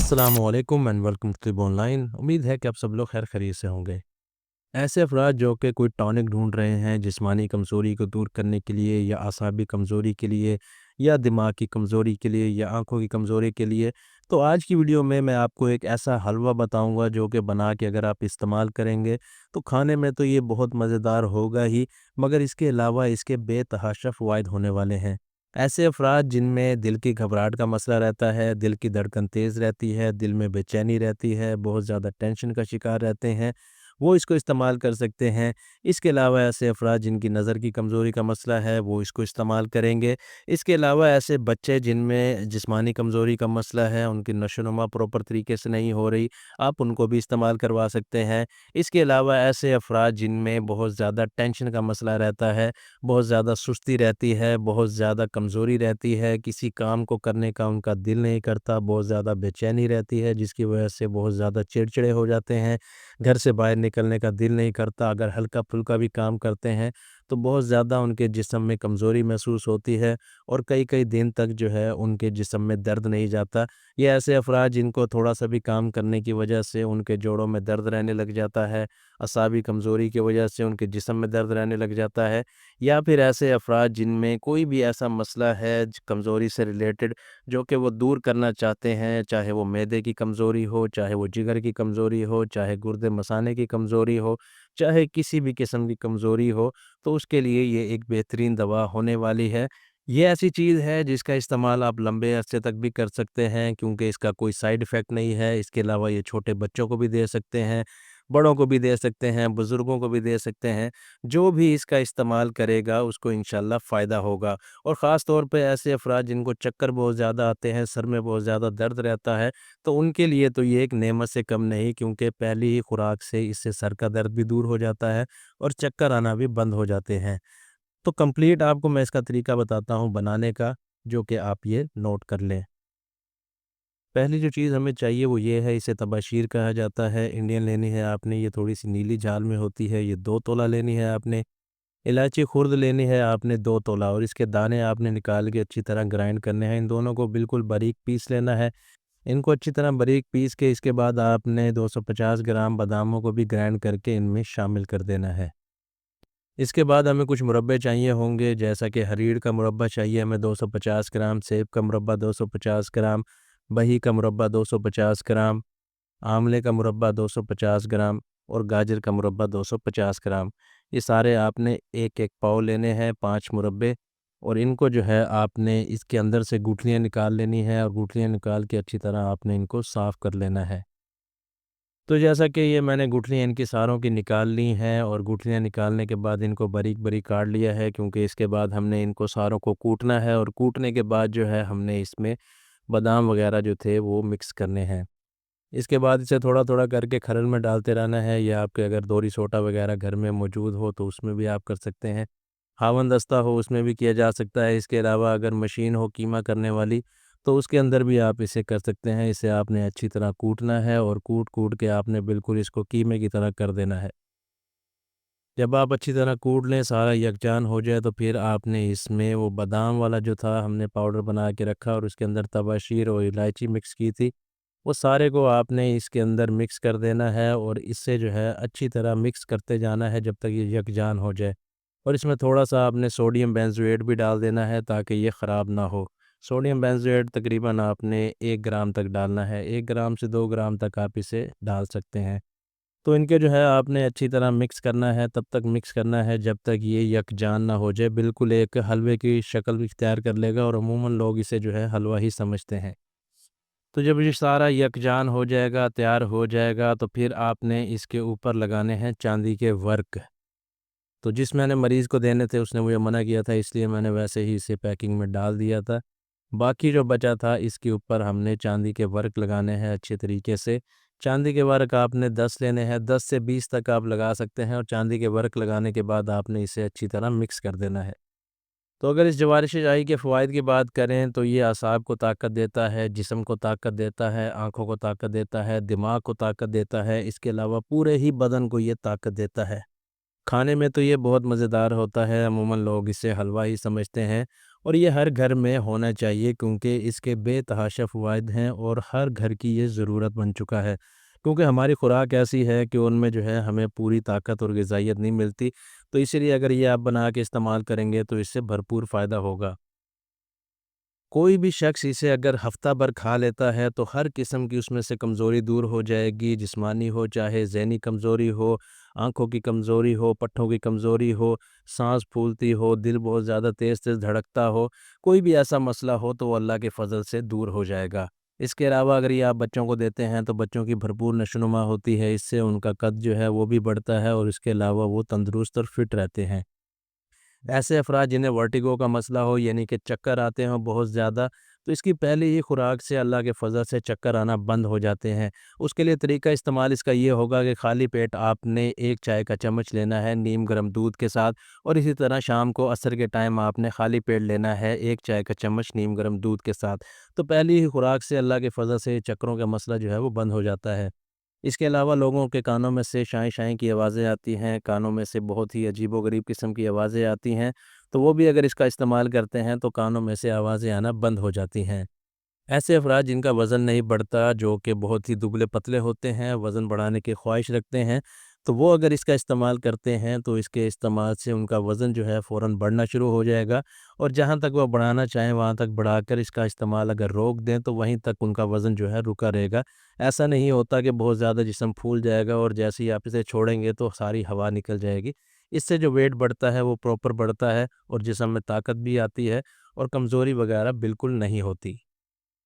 अस्सलामुअलैकुम and welcome to Tib online. उम्मीद है कि आप सब लोग खैर खैरियत से होंगे। ऐसे अफराद जो कि कोई टॉनिक ढूंढ रहे हैं जिस्मानी कमज़ोरी को दूर करने के लिए या आसाबी कमज़ोरी के लिए या दिमाग की कमज़ोरी के लिए या आंखों की कमज़ोरी के लिए, तो आज की वीडियो में मैं आपको एक ऐसा हलवा बताऊंगा जो कि बना के अगर आप इस्तेमाल करेंगे तो खाने में तो ये बहुत मज़ेदार होगा ही, मगर इसके अलावा इसके बेतहाशा फ़वाइद होने वाले हैं। ऐसे अफराद जिनमें दिल की घबराहट का मसला रहता है, दिल की धड़कन तेज़ रहती है, दिल में बेचैनी रहती है, बहुत ज़्यादा टेंशन का शिकार रहते हैं, वो इसको इस्तेमाल कर सकते हैं। इसके अलावा ऐसे अफराद जिनकी नज़र की कमज़ोरी का मसला है वो इसको इस्तेमाल करेंगे। इसके अलावा ऐसे बच्चे जिनमें जिस्मानी कमज़ोरी का मसला है, उनकी नशो-नुमा प्रॉपर तरीके से नहीं हो रही, आप उनको भी इस्तेमाल करवा सकते हैं। इसके अलावा ऐसे अफराद जिनमें बहुत ज़्यादा टेंशन का मसला रहता है, बहुत ज़्यादा सुस्ती रहती है, बहुत ज़्यादा कमज़ोरी रहती है, किसी काम को करने का उनका दिल नहीं करता, बहुत ज़्यादा बेचैनी रहती है जिसकी वजह से बहुत ज़्यादा चिड़चिड़े हो जाते हैं, घर से बाहर निकलने का दिल नहीं करता, अगर हल्का-फुल्का भी काम करते हैं तो बहुत ज़्यादा उनके जिस्म में कमज़ोरी महसूस होती है और कई-कई दिन तक जो है उनके जिस्म में दर्द नहीं जाता। ये ऐसे अफराद जिनको थोड़ा-सा भी काम करने की वजह से उनके जोड़ों में दर्द रहने लग जाता है, असाबी कमज़ोरी की वजह से उनके जिस्म में दर्द रहने लग जाता है, या फिर ऐसे अफराद जिनमें कोई भी ऐसा मसला है कमज़ोरी से रिलेटेड जो कि वो दूर करना चाहते हैं, चाहे वो मैदे की कमज़ोरी हो, चाहे वो जिगर की कमज़ोरी हो, चाहे गुर्दे मसाने की कमज़ोरी हो, चाहे किसी भी किस्म की कमज़ोरी हो, तो उसके लिए ये एक बेहतरीन दवा होने वाली है। ये ऐसी चीज़ है जिसका इस्तेमाल आप लंबे अरसे तक भी कर सकते हैं क्योंकि इसका कोई साइड इफ़ेक्ट नहीं है। इसके अलावा ये छोटे बच्चों को भी दे सकते हैं, बड़ों को भी दे सकते हैं, बुज़ुर्गों को भी दे सकते हैं। जो भी इसका इस्तेमाल करेगा उसको इंशाअल्लाह फ़ायदा होगा। और ख़ास तौर पे ऐसे अफ़राद जिनको चक्कर बहुत ज़्यादा आते हैं, सर में बहुत ज़्यादा दर्द रहता है, तो उनके लिए तो ये एक नेमत से कम नहीं, क्योंकि पहली ही खुराक से इससे सर का दर्द भी दूर हो जाता है और चक्कर आना भी बंद हो जाते हैं। तो कंप्लीट आपको मैं इसका तरीका बताता हूँ बनाने का, जो कि आप ये नोट कर लें। पहली जो चीज़ हमें चाहिए वो ये है, इसे तबाशीर कहा जाता है। इंडियन लेनी है आपने, ये थोड़ी सी नीली झाल में होती है, ये 2 तोला लेनी है आपने। इलायची खुर्द लेनी है आपने 2 तोला, और इसके दाने आपने निकाल के अच्छी तरह ग्राइंड करने हैं। इन दोनों को बिल्कुल बारीक पीस लेना है। इनको अच्छी तरह बारीक पीस के इसके बाद आपने 250 ग्राम बादामों को भी ग्राइंड करके इनमें शामिल कर देना है। इसके बाद हमें कुछ मुरब्बे चाहिए होंगे, जैसा कि हरीड़ का मुरब्बा चाहिए हमें 250 ग्राम, सेब का मुरब्बा 250 ग्राम, बही का मुरब्बा 250 ग्राम, आंवले का मुरब्बा 250 ग्राम और गाजर का मुरब्बा 250 ग्राम। ये सारे आपने एक-एक पाव लेने हैं, 5 मुरब्बे, और इनको जो है आपने इसके अंदर से गुठलियाँ निकाल लेनी है और गुठलियाँ निकाल के अच्छी तरह आपने इनको साफ़ कर लेना है। तो जैसा कि ये मैंने गुठलियाँ इनकी सारों की निकाल ली हैं और गुठलियाँ निकालने के बाद इनको बारीक-बारीक काट लिया है, क्योंकि इसके बाद हमने इनको सारों को कूटना है और कूटने के बाद जो है हमने इसमें बादाम वग़ैरह जो थे वो मिक्स करने हैं। इसके बाद इसे थोड़ा-थोड़ा करके खरल में डालते रहना है, या आपके अगर दोरी सोटा वग़ैरह घर में मौजूद हो तो उसमें भी आप कर सकते हैं। हावन दस्ता हो उसमें भी किया जा सकता है। इसके अलावा अगर मशीन हो कीमा करने वाली तो उसके अंदर भी आप इसे कर सकते हैं। इसे आपने अच्छी तरह कूटना है और कूट-कूट के आपने बिल्कुल इसको कीमे की तरह कर देना है। जब आप अच्छी तरह कूट लें, सारा यकजान हो जाए, तो फिर आपने इसमें वो बादाम वाला जो था हमने पाउडर बना के रखा और उसके अंदर तबाशीर और इलायची मिक्स की थी, वो सारे को आपने इसके अंदर मिक्स कर देना है और इससे जो है अच्छी तरह मिक्स करते जाना है जब तक ये यकजान हो जाए। और इसमें थोड़ा-सा आपने सोडियम बेंज़ोएट भी डाल देना है ताकि ये ख़राब ना हो। सोडियम बेंज़ोएट तकरीबन आपने 1 ग्राम तक डालना है, 1 ग्राम से 2 ग्राम तक आप इसे डाल सकते हैं। तो इनके जो है आपने अच्छी तरह मिक्स करना है, तब तक मिक्स करना है जब तक ये यकजान ना हो जाए, बिल्कुल एक हलवे की शक्ल इख्तियार कर लेगा, और अमूमन लोग इसे जो है हलवा ही समझते हैं। तो जब ये सारा यकजान हो जाएगा, तैयार हो जाएगा, तो फिर आपने इसके ऊपर लगाने हैं चांदी के वर्क। तो जिस मैंने मरीज़ को देने थे उसने मुझे मना किया था, इसलिए मैंने वैसे ही इसे पैकिंग में डाल दिया था। बाकी जो बचा था इसके ऊपर हमने चांदी के वर्क लगाने हैं अच्छे तरीके से। चांदी के वर्क आपने 10 लेने हैं, 10 से 20 तक आप लगा सकते हैं, और चांदी के वर्क लगाने के बाद आपने इसे अच्छी तरह मिक्स कर देना है। तो अगर इस जवारिश शाही के फ़वाइद की बात करें तो ये असाब को ताकत देता है, जिस्म को ताकत देता है, आँखों को ताकत देता है, दिमाग को ताकत देता है, इसके अलावा पूरे ही बदन को ये ताकत देता है। खाने में तो ये बहुत मज़ेदार होता है, अमूमन लोग इसे हलवा ही समझते हैं, اور یہ ہر گھر میں ہونا چاہیے کیونکہ اس کے بے تحاشا فوائد ہیں اور ہر گھر کی یہ ضرورت بن چکا ہے، کیونکہ ہماری خوراک ایسی ہے کہ ان میں جو ہے ہمیں پوری طاقت اور غذائیت نہیں ملتی، تو اسی لیے اگر یہ آپ بنا کے استعمال کریں گے تو اس سے بھرپور فائدہ ہوگا۔ کوئی بھی شخص اسے اگر ہفتہ بھر کھا لیتا ہے تو ہر قسم کی اس میں سے کمزوری دور ہو جائے گی، جسمانی ہو چاہے ذہنی کمزوری ہو، آنکھوں کی کمزوری ہو، پٹھوں کی کمزوری ہو، سانس پھولتی ہو، دل بہت زیادہ تیز تیز دھڑکتا ہو، کوئی بھی ایسا مسئلہ ہو تو وہ اللہ کے فضل سے دور ہو جائے گا۔ اس کے علاوہ اگر یہ آپ بچوں کو دیتے ہیں تو بچوں کی بھرپور نشوونما ہوتی ہے، اس سے ان کا قد جو ہے وہ بھی بڑھتا ہے اور اس کے علاوہ وہ تندرست اور فٹ رہتے ہیں۔ ایسے افراد جنہیں ورٹیگو کا مسئلہ ہو یعنی کہ چکر آتے ہوں بہت زیادہ، تو اس کی پہلی ہی خوراک سے اللہ کے فضل سے چکر آنا بند ہو جاتے ہیں۔ اس کے لیے طریقہ استعمال اس کا یہ ہوگا کہ خالی پیٹ آپ نے ایک چائے کا چمچ لینا ہے نیم گرم دودھ کے ساتھ، اور اسی طرح شام کو عصر کے ٹائم آپ نے خالی پیٹ لینا ہے ایک چائے کا چمچ نیم گرم دودھ کے ساتھ۔ تو پہلی ہی خوراک سے اللہ کے فضل سے چکروں کا مسئلہ جو ہے وہ بند ہو جاتا ہے۔ اس کے علاوہ لوگوں کے کانوں میں سے شائیں شائیں کی آوازیں آتی ہیں، کانوں میں سے بہت ہی عجیب و غریب قسم کی آوازیں آتی ہیں، تو وہ بھی اگر اس کا استعمال کرتے ہیں تو کانوں میں سے آوازیں آنا بند ہو جاتی ہیں۔ ایسے افراد جن کا وزن نہیں بڑھتا، جو کہ بہت ہی دبلے پتلے ہوتے ہیں، وزن بڑھانے کی خواہش رکھتے ہیں، تو وہ اگر اس کا استعمال کرتے ہیں تو اس کے استعمال سے ان کا وزن جو ہے فوراً بڑھنا شروع ہو جائے گا، اور جہاں تک وہ بڑھانا چاہیں وہاں تک بڑھا کر اس کا استعمال اگر روک دیں تو وہیں تک ان کا وزن جو ہے رکا رہے گا۔ ایسا نہیں ہوتا کہ بہت زیادہ جسم پھول جائے گا اور جیسے ہی آپ اسے چھوڑیں گے تو ساری ہوا نکل جائے گی۔ اس سے جو ویٹ بڑھتا ہے وہ پراپر بڑھتا ہے اور جسم میں طاقت بھی آتی ہے اور کمزوری وغیرہ بالکل نہیں ہوتی۔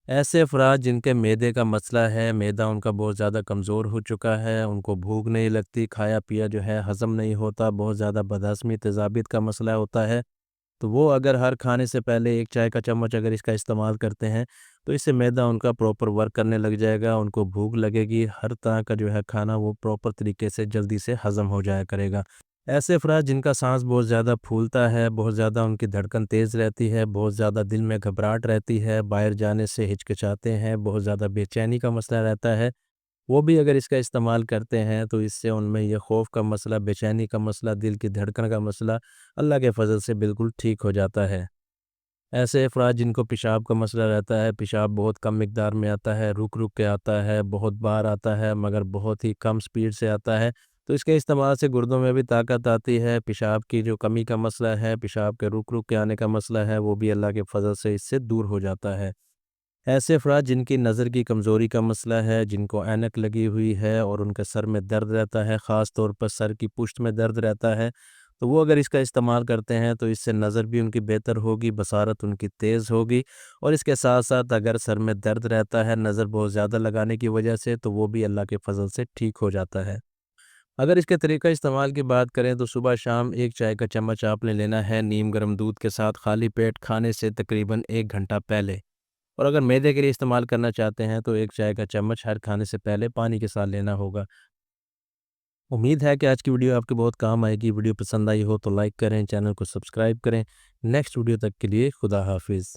ایسے افراد جن کے معدے کا مسئلہ ہے، معدہ ان کا بہت زیادہ کمزور ہو چکا ہے، ان کو بھوک نہیں لگتی، کھایا پیا جو ہے ہضم نہیں ہوتا، بہت زیادہ بدہضمی تیزابیت کا مسئلہ ہوتا ہے، تو وہ اگر ہر کھانے سے پہلے ایک چائے کا چمچ اگر اس کا استعمال کرتے ہیں تو اس سے معدہ ان کا پراپر ورک کرنے لگ جائے گا، ان کو بھوک لگے گی، ہر طرح کا جو ہے کھانا وہ پراپر طریقے سے جلدی سے ہضم ہو جایا کرے گا۔ ایسے افراد جن کا سانس بہت زیادہ پھولتا ہے، بہت زیادہ ان کی دھڑکن تیز رہتی ہے، بہت زیادہ دل میں گھبراہٹ رہتی ہے، باہر جانے سے ہچکچاتے ہیں، بہت زیادہ بے چینی کا مسئلہ رہتا ہے، وہ بھی اگر اس کا استعمال کرتے ہیں تو اس سے ان میں یہ خوف کا مسئلہ، بے چینی کا مسئلہ، دل کی دھڑکن کا مسئلہ اللہ کے فضل سے بالکل ٹھیک ہو جاتا ہے۔ ایسے افراد جن کو پیشاب کا مسئلہ رہتا ہے، پیشاب بہت کم مقدار میں آتا ہے، رک رک کے آتا ہے، بہت بار آتا ہے مگر بہت ہی کم سپیڈ سے آتا ہے، تو اس کے استعمال سے گردوں میں بھی طاقت آتی ہے، پیشاب کی جو کمی کا مسئلہ ہے، پیشاب کے رک رک کے آنے کا مسئلہ ہے، وہ بھی اللہ کے فضل سے اس سے دور ہو جاتا ہے۔ ایسے افراد جن کی نظر کی کمزوری کا مسئلہ ہے، جن کو اینک لگی ہوئی ہے اور ان کے سر میں درد رہتا ہے، خاص طور پر سر کی پشت میں درد رہتا ہے، تو وہ اگر اس کا استعمال کرتے ہیں تو اس سے نظر بھی ان کی بہتر ہوگی، بصارت ان کی تیز ہوگی، اور اس کے ساتھ ساتھ اگر سر میں درد رہتا ہے نظر بہت زیادہ لگانے کی وجہ سے تو وہ بھی اللہ کے فضل سے ٹھیک ہو جاتا ہے۔ اگر اس کے طریقہ استعمال کی بات کریں تو صبح شام ایک چائے کا چمچ آپ نے لینا ہے نیم گرم دودھ کے ساتھ خالی پیٹ کھانے سے تقریباً 1 گھنٹہ پہلے، اور اگر معدے کے لیے استعمال کرنا چاہتے ہیں تو ایک چائے کا چمچ ہر کھانے سے پہلے پانی کے ساتھ لینا ہوگا۔ امید ہے کہ آج کی ویڈیو آپ کے بہت کام آئے گی۔ ویڈیو پسند آئی ہو تو لائک کریں، چینل کو سبسکرائب کریں۔ نیکسٹ ویڈیو تک کے لیے خدا حافظ۔